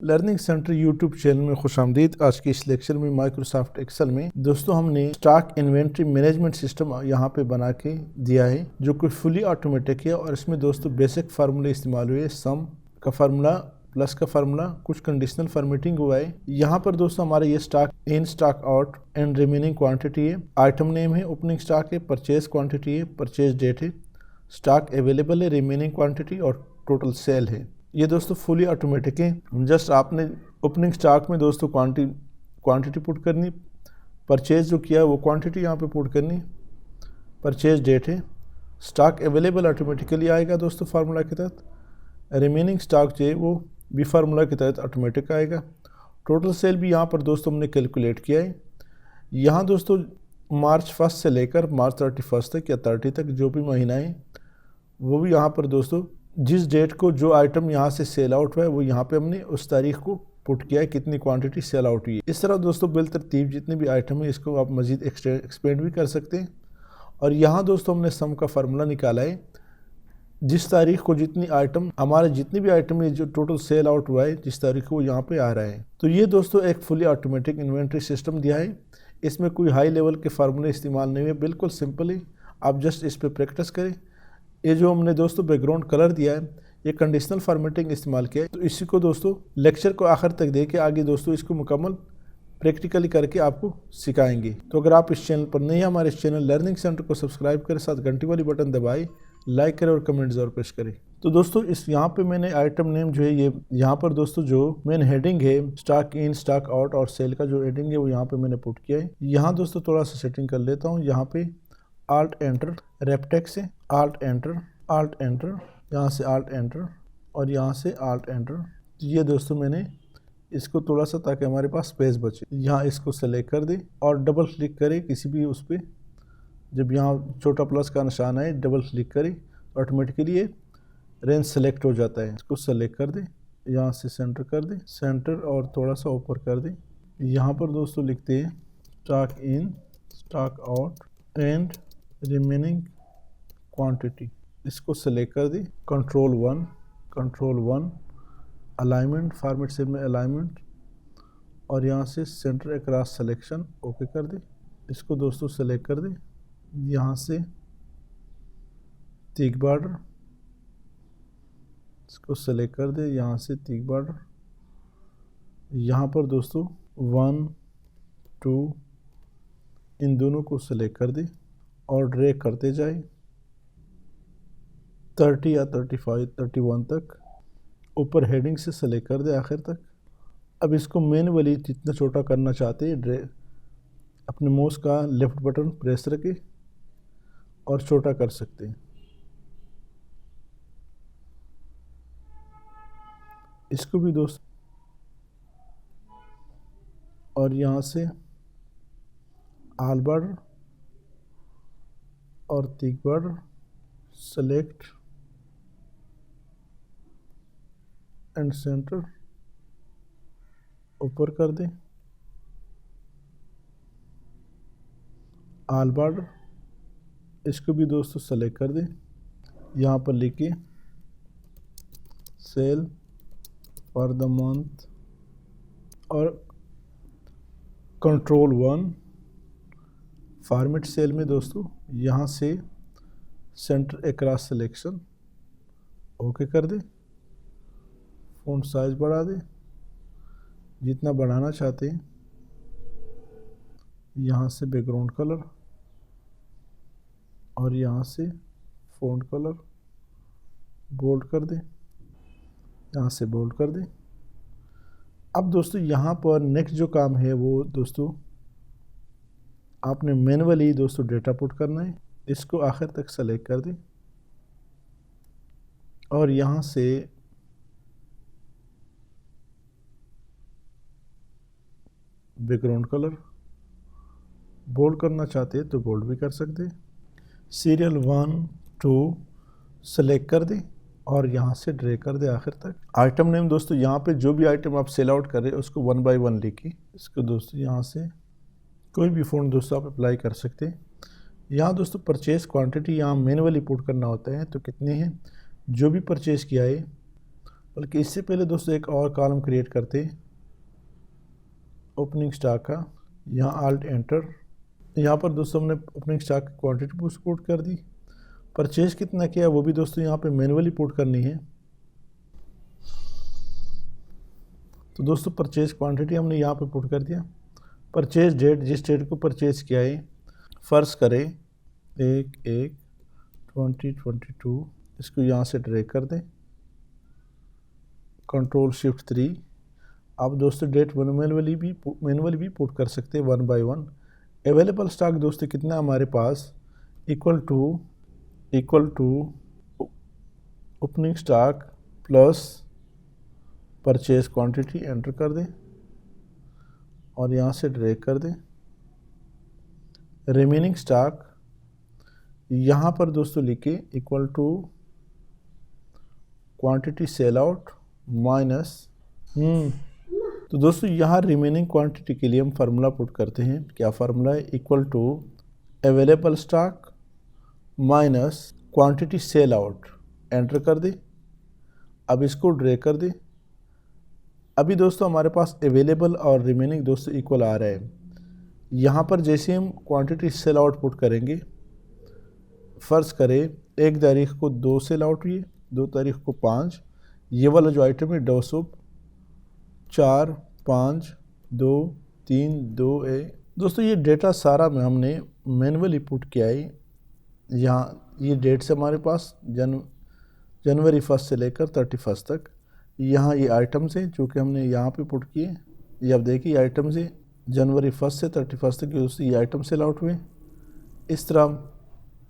Learning centre YouTube channel में खुशामदीद। आज की इस लेक्चर में माइक्रोसॉफ्ट एक्सेल में दोस्तों हमने स्टॉक इन्वेंट्री मैनेजमेंट सिस्टम यहाँ पे बना के दिया है जो कि फुली ऑटोमेटिक है और इसमें दोस्तों बेसिक फार्मूले इस्तेमाल हुए, सम का फार्मूला, प्लस का फार्मूला, कुछ कंडीशनल फॉर्मेटिंग हुआ है। यहाँ पर दोस्तों हमारा ये stock in, stock out and remaining quantity है, आइटम नेम है, ओपनिंग स्टॉक है, परचेज क्वांटिटी है, परचेज डेट है, स्टॉक अवेलेबल है, रिमेनिंग क्वांटिटी और टोटल सेल है। ये दोस्तों फुली ऑटोमेटिक है। जस्ट आपने ओपनिंग स्टॉक में दोस्तों क्वांटिटी पुट करनी, परचेज जो किया है वो क्वांटिटी यहाँ पे पुट करनी, परचेज डेट है, स्टॉक अवेलेबल ऑटोमेटिकली आएगा दोस्तों फार्मूला के तहत, रिमेनिंग स्टॉक जो है वो भी फार्मूला के तहत ऑटोमेटिक आएगा, टोटल सेल भी यहाँ पर दोस्तों हमने कैलकुलेट किया है। यहाँ दोस्तों मार्च 1 से लेकर मार्च 31 तक या 30 तक जो भी महीना है वो भी यहाँ पर दोस्तों जिस डेट को जो आइटम यहाँ से सेल आउट हुआ है वो यहाँ पे हमने उस तारीख को पुट किया है, कितनी क्वांटिटी सेल आउट हुई है। इस तरह दोस्तों बिलतरतीब जितने भी आइटम है इसको आप मज़ीद एक्सपेंड भी कर सकते हैं। और यहाँ दोस्तों हमने सम का फार्मूला निकाला है, जिस तारीख को जितनी आइटम हमारे जितनी भी आइटम है जो टोटल सेल आउट हुआ है जिस तारीख को वो यहाँ पे आ रहा है। तो ये दोस्तों एक फुली ऑटोमेटिक इन्वेंट्री सिस्टम दिया है। इसमें कोई हाई लेवल के फार्मूले इस्तेमाल नहीं है, बिल्कुल सिंपल है। आप जस्ट इस पर प्रैक्टिस करें। ये जो हमने दोस्तों बैकग्राउंड कलर दिया है ये कंडीशनल फॉर्मेटिंग इस्तेमाल किया है। तो इसी को दोस्तों लेक्चर को आखिर तक देके आगे दोस्तों इसको मुकम्मल प्रैक्टिकली करके आपको सिखाएंगे। तो अगर आप इस चैनल पर नहीं हैं, हमारे इस चैनल लर्निंग सेंटर को सब्सक्राइब करें, साथ घंटी वाली बटन दबाएं, लाइक करें और कमेंट ज़रूर पेश करें। तो दोस्तों इस यहाँ पे मैंने आइटम नेम जो है ये यहाँ पर दोस्तों जो मेन हेडिंग है स्टॉक इन, स्टॉक आउट और सेल का जो हेडिंग है वो यहाँ पे मैंने पुट किया है। यहाँ दोस्तों थोड़ा सा सेटिंग कर लेता हूँ। यहाँ पे आल्ट एंटर, रेपटेक्स से आल्ट एंटर, आल्ट एंटर, यहाँ से आल्ट एंटर और यहाँ से आल्ट एंटर। ये दोस्तों मैंने इसको थोड़ा सा ताकि हमारे पास स्पेस बचे, यहाँ इसको सेलेक्ट कर दें और डबल क्लिक करें किसी भी उस पर। जब यहाँ छोटा प्लस का निशान आए डबल क्लिक करें ऑटोमेटिकली ये रेंज सेलेक्ट हो जाता है। इसको सेलेक्ट कर दें, यहाँ से सेंटर कर दें, सेंटर और थोड़ा सा ऊपर कर दें। यहाँ पर दोस्तों लिखते हैं stock in, stock out and remaining quantity. इसको सेलेक्ट कर दी, कंट्रोल 1 अलाइनमेंट, फॉर्मेट सेल में अलाइनमेंट और यहाँ से सेंटर अक्रॉस सिलेक्शन ओके कर दे। इसको दोस्तों सेलेक्ट कर दे, यहाँ से तीक बॉर्डर, इसको सेलेक्ट कर दे, यहाँ से तीक बॉर्डर। यहाँ पर दोस्तों 1, 2 इन दोनों को सेलेक्ट कर दे और ड्रैग करते जाए 30 या 35, 31 तक। ऊपर हेडिंग से सेलेक्ट कर दे आखिर तक। अब इसको मैनुअली जितना छोटा करना चाहते हैं अपने माउस का लेफ्ट बटन प्रेस रखें और छोटा कर सकते हैं। इसको भी दोस्त और यहाँ से आल बॉर्डर और thick border select and centre ऊपर कर दें, आल बॉर्डर इसको भी दोस्तों सेलेक्ट कर दें। यहाँ पर लिखिए सेल फॉर द मंथ और कंट्रोल 1 फॉर्मेट सेल में दोस्तों यहाँ से सेंटर अक्रॉस सिलेक्शन ओके कर दे, फ़ॉन्ट साइज बढ़ा दे जितना बढ़ाना चाहते हैं। यहाँ से बैकग्राउंड कलर और यहाँ से फ़ॉन्ट कलर बोल्ड कर दे, यहाँ से बोल्ड कर दे। अब दोस्तों यहाँ पर नेक्स्ट जो काम है वो दोस्तों आपने मैनुअली दोस्तों डेटा पुट करना है। इसको आखिर तक सेलेक्ट कर दें और यहाँ से बैकग्राउंड कलर बोल्ड करना चाहते हैं तो बोल्ड भी कर सकते हैं। सीरियल 1, 2 सेलेक्ट कर दें और यहाँ से ड्रैग कर दें आखिर तक। आइटम नेम दोस्तों यहाँ पे जो भी आइटम आप सेल आउट कर रहे हैं उसको 1 बाय 1 लिखिए। इसको दोस्तों यहाँ से कोई भी फ़ॉन्ट दोस्तों आप अप्लाई कर सकते हैं। यहाँ दोस्तों परचेज़ क्वांटिटी यहाँ मैनुअली पुट करना होता है तो कितने हैं जो भी परचेज़ किया है बल्कि इससे पहले दोस्तों एक और कॉलम क्रिएट करते हैं ओपनिंग स्टॉक का। यहाँ आल्ट एंटर, यहाँ पर दोस्तों हमने ओपनिंग स्टॉक की क्वांटिटी पुट कर दी। परचेज कितना किया वो भी दोस्तों यहाँ पे मैनुअली पुट करनी है। तो दोस्तों परचेज क्वांटिटी हमने यहाँ पे पुट कर दिया। परचेज डेट, जिस डेट को परचेज किया है, फर्ज करें 1/1/2022, इसको यहाँ से ड्रैग कर दें, Ctrl+Shift+3। आप दोस्तों डेट मैनुअली भी पुट कर सकते हैं 1 by 1। अवेलेबल स्टॉक दोस्तों कितना हमारे पास, equal to opening stock plus purchase quantity, enter कर दें और यहाँ से ड्रैग कर दें। रिमेनिंग स्टॉक यहाँ पर दोस्तों लिखे equal to quantity sell out minus तो दोस्तों यहाँ रिमेनिंग क्वांटिटी के लिए हम फार्मूला पुट करते हैं। क्या फार्मूला है, equal to available stock minus quantity sell out, enter कर दे। अब इसको ड्रैग कर दे। अभी दोस्तों हमारे पास अवेलेबल और रिमेनिंग दोस्तों इक्वल आ रहा है। यहाँ पर जैसे हम क्वांटिटी सेल आउट पुट करेंगे, फ़र्ज़ करें 1 तारीख को 2 सेल आउट हुई, 2 तारीख को 5, ये वाला जो आइटम है 200 4 5 2 3 2 दोस्तों ये डेटा सारा में हमने मैनुअली पुट किया है। यहाँ ये डेट से हमारे पास जनवरी 1 से लेकर 31 तक। यहाँ ये आइटम्स हैं जो कि हमने यहाँ पे पुट किए। ये अब देखिए आइटम्स है जनवरी 1 से 31 तक दोस्तों ये आइटम सेल आउट हुए। इस तरह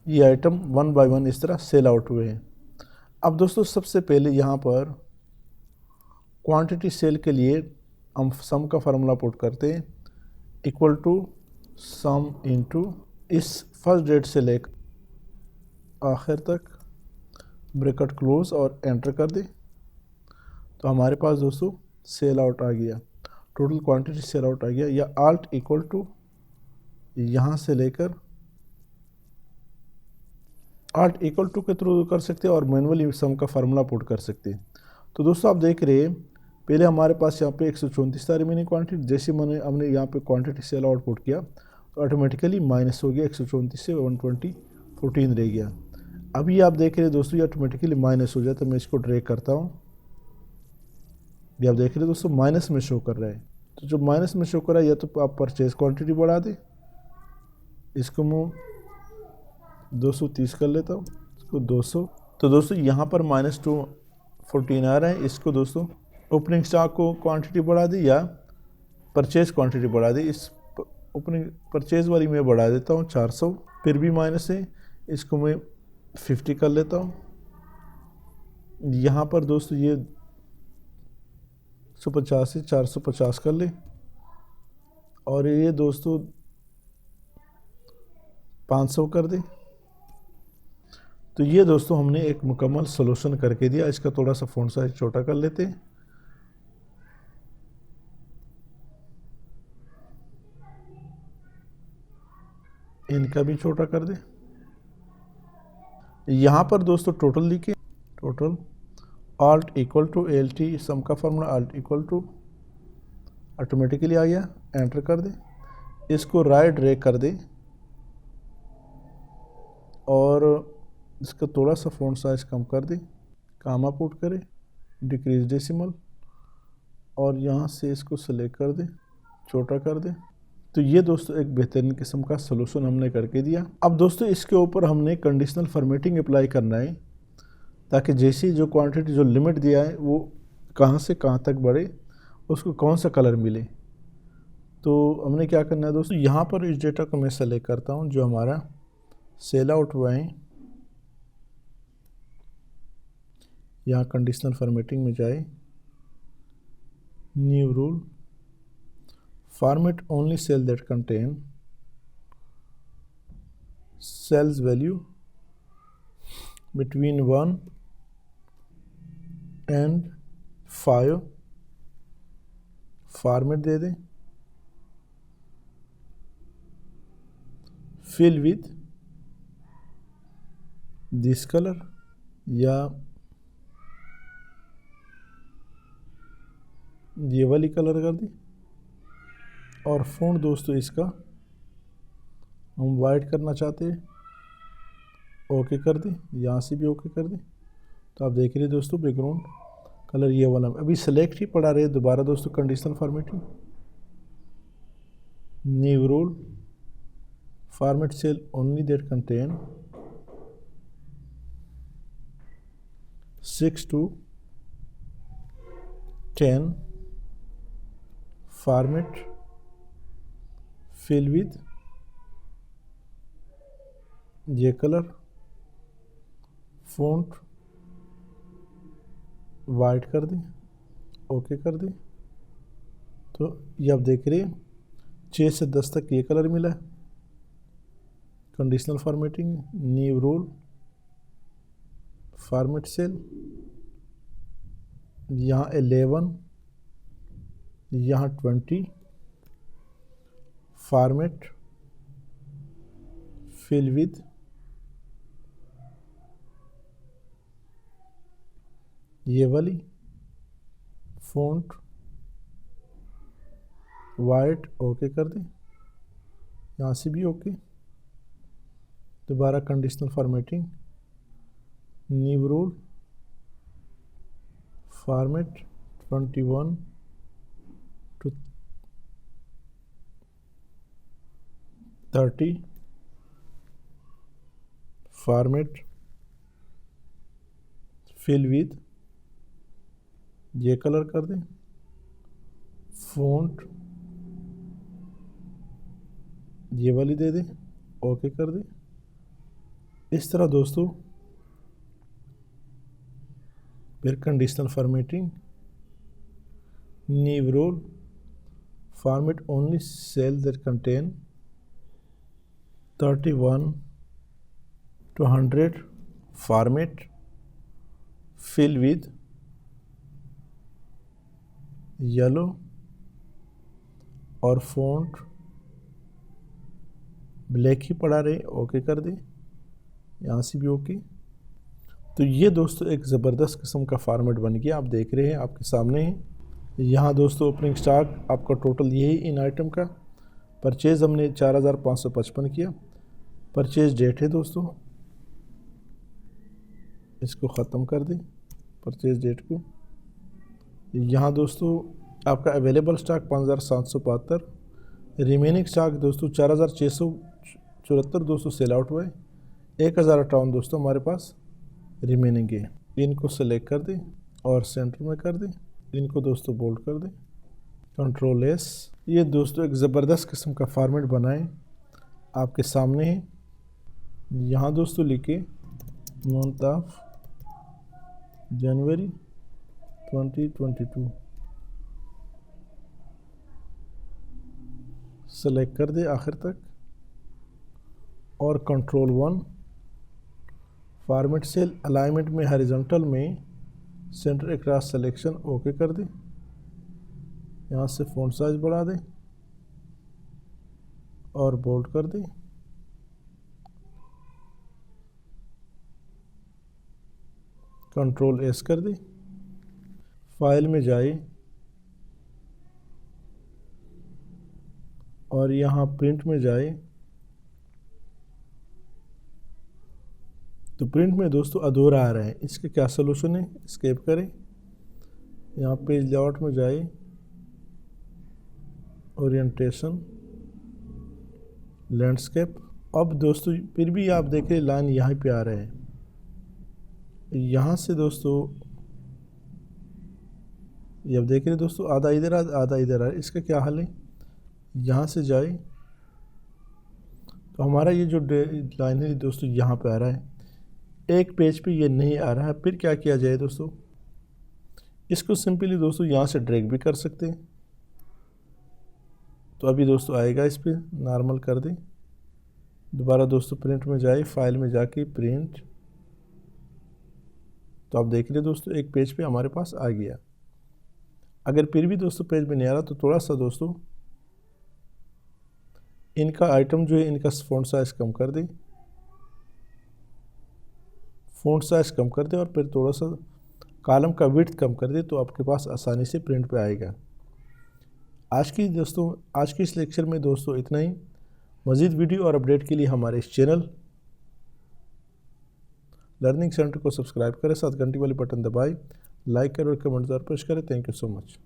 ये आइटम 1 by 1 इस तरह सेल आउट हुए हैं। अब दोस्तों सबसे पहले यहाँ पर क्वांटिटी सेल के लिए हम सम का फार्मूला पुट करते हैं, इक्वल टू सम इनटू इस फर्स्ट डेट से लेकर आखिर तक, ब्रैकेट क्लोज और एंटर कर दे। तो हमारे पास दोस्तों सेल आउट आ गया, टोटल क्वांटिटी सेल आउट आ गया। या आल्ट इक्वल टू यहाँ से लेकर आल्ट इक्वल टू के थ्रू कर सकते हैं और मैनुअली सम का फार्मूला पुट कर सकते हैं। तो दोस्तों आप देख रहे हैं पहले हमारे पास यहाँ पे 134 था रिमेनिंग क्वांटिटी। जैसे हमने यहाँ पे क्वांटिटी सेल आउट पुट किया तो ऑटोमेटिकली माइनस हो गया, 134 से 120 14 रह गया। अभी आप देख रहे हैं दोस्तों ये ऑटोमेटिकली माइनस हो जाता है। मैं इसको ड्रैग करता हूँ, ये आप देख रहे हैं दोस्तों माइनस में शो कर रहा है। तो जो माइनस में शो कर रहा है या तो आप परचेज क्वांटिटी बढ़ा दें, इसको मैं 230 कर लेता हूँ, इसको 200। तो दोस्तों यहाँ पर -214 आ रहा है। इसको दोस्तों ओपनिंग स्टॉक को क्वांटिटी बढ़ा दी या परचेज क्वांटिटी बढ़ा दी। इस ओपनिंग परचेज वाली मैं बढ़ा देता हूँ 400, फिर भी माइनस है, इसको मैं 50 कर लेता हूँ। यहाँ पर दोस्तों ये 150 से 450 कर ले और ये दोस्तों 500 कर दे। तो ये दोस्तों हमने एक मुकम्मल सॉल्यूशन करके दिया। इसका थोड़ा सा फ़ॉन्ट साइज छोटा कर लेते हैं। इनका भी छोटा कर दे। यहाँ पर दोस्तों टोटल लिखे, total alt equal to LT sum का formula alt equal to automatically आ गया, एंटर कर दे। इसको राइट ड्रैग कर दे और इसका थोड़ा सा फ़ॉन्ट साइज कम कर दे, कामा पुट करे, डिक्रीज डेसिमल और यहाँ से इसको सेलेक्ट कर दे, छोटा कर दे। तो ये दोस्तों एक बेहतरीन किस्म का सलूशन हमने करके दिया। अब दोस्तों इसके ऊपर हमने कंडीशनल फॉर्मेटिंग अप्लाई करना है ताकि जैसी जो क्वांटिटी जो लिमिट दिया है वो कहाँ से कहाँ तक बढ़े, उसको कौन सा कलर मिले। तो हमने क्या करना है दोस्तों, यहाँ पर इस डेटा को मैं सेलेक्ट करता हूँ जो हमारा सेल आउट हुआ है। यहाँ कंडीशनल फॉर्मेटिंग में जाए, new rule, format only cell that contain cells value between 1 and 5 format दे दें, fill with this color या ये वाली कलर कर दी। और फ़ॉन्ट दोस्तों इसका हम वाइट करना चाहते हैं, ओके कर दी। यहाँ से भी ओके कर दी। तो आप देख रहे हैं दोस्तों बैकग्राउंड कलर ये वाला अभी सेलेक्ट ही पड़ा रहे। दोबारा दोस्तों conditional formatting, new rule, format cell only that contain 6 to 10, format fill with ये कलर, फ़ॉन्ट वाइट कर दी, ओके कर दी। तो ये आप देख रहे हैं 6 से 10 तक ये कलर मिला है। Conditional formatting, new rule, format cell, यहाँ 11, यहाँ 20, फॉर्मेट फिल विद ये वाली, फ़ॉन्ट वाइट, ओके कर दें। यहाँ से भी ओके। दोबारा conditional formatting, new rule, format 21 to 30, format fill with ये कलर कर दें, फ़ॉन्ट ये वाली दे दें, ओके कर दें। इस तरह दोस्तों फिर conditional formatting, new rule, format only cell that contain 31 to 100, format fill with yellow और फ़ॉन्ट ब्लैक ही पड़ा रहे, ओके कर दे। यहाँ से भी ओके। तो ये दोस्तों एक ज़बरदस्त किस्म का फॉर्मेट बन गया। आप देख रहे हैं आपके सामने है। यहाँ दोस्तों ओपनिंग स्टॉक आपका टोटल यही इन आइटम का परचेज़ हमने 4555 किया। परचेज़ डेट है दोस्तों, इसको ख़त्म कर दें परचेज़ डेट को। यहाँ दोस्तों आपका अवेलेबल स्टॉक 5772, रिमेनिंग स्टॉक दोस्तों 4674 दोस्तों सेल आउट हुआ है। 1058 दोस्तों हमारे पास रिमेनिंग है। इनको सेलेक्ट कर दें और सेंटर में कर दें। इनको दोस्तों बोल्ड कर दें, कंट्रोल एस। ये दोस्तों एक ज़बरदस्त किस्म का फॉर्मेट बनाएं आपके सामने है। यहाँ दोस्तों लिखे मंथ ऑफ जनवरी 2022, सेलेक्ट कर दे आखिर तक और कंट्रोल 1, फॉर्मेट सेल अलाइनमेंट में हॉरिजॉन्टल में सेंटर अक्रॉस सिलेक्शन ओके कर दे। यहाँ से फ़ॉन्ट साइज बढ़ा दे और बोल्ड कर दे। कंट्रोल एस कर दे। फाइल में जाए और यहाँ प्रिंट में जाए तो प्रिंट में दोस्तों अधूरा आ रहा है। इसका क्या सलूशन है, एस्केप करें, यहाँ पेज लेआउट में जाए, ओरिएंटेशन, लैंडस्केप। अब दोस्तों फिर भी आप देखें लाइन यहाँ पे आ रहा है। यहाँ से दोस्तों ये अब देख रहे हैं दोस्तों आधा इधर आधा इधर आ, इसका क्या हल है। यहाँ से जाए तो हमारा ये जो लाइन है दोस्तों यहाँ पे आ रहा है, एक पेज पे ये नहीं आ रहा है। फिर क्या किया जाए दोस्तों, इसको सिंपली दोस्तों यहाँ से ड्रैग भी कर सकते हैं। तो अभी दोस्तों आएगा, इस पर नॉर्मल कर दें। दोबारा दोस्तों प्रिंट में जाए, फाइल में जाके प्रिंट, तो आप देख रहे दोस्तों एक पेज पे हमारे पास आ गया। अगर फिर भी दोस्तों पेज में नहीं आ रहा तो थोड़ा सा दोस्तों इनका आइटम जो है इनका फ़ॉन्ट साइज कम कर दें, फ़ॉन्ट साइज कम कर दें और फिर थोड़ा सा कॉलम का विड्थ कम कर दें, तो आपके पास आसानी से प्रिंट पे आएगा। आज की इस लेक्चर में दोस्तों इतना ही। मज़ीद वीडियो और अपडेट के लिए हमारे इस चैनल लर्निंग सेंटर को सब्सक्राइब करें, साथ घंटी वाली बटन दबाएं, लाइक करें और कमेंट ज़रूर पेश करें। Thank you so much.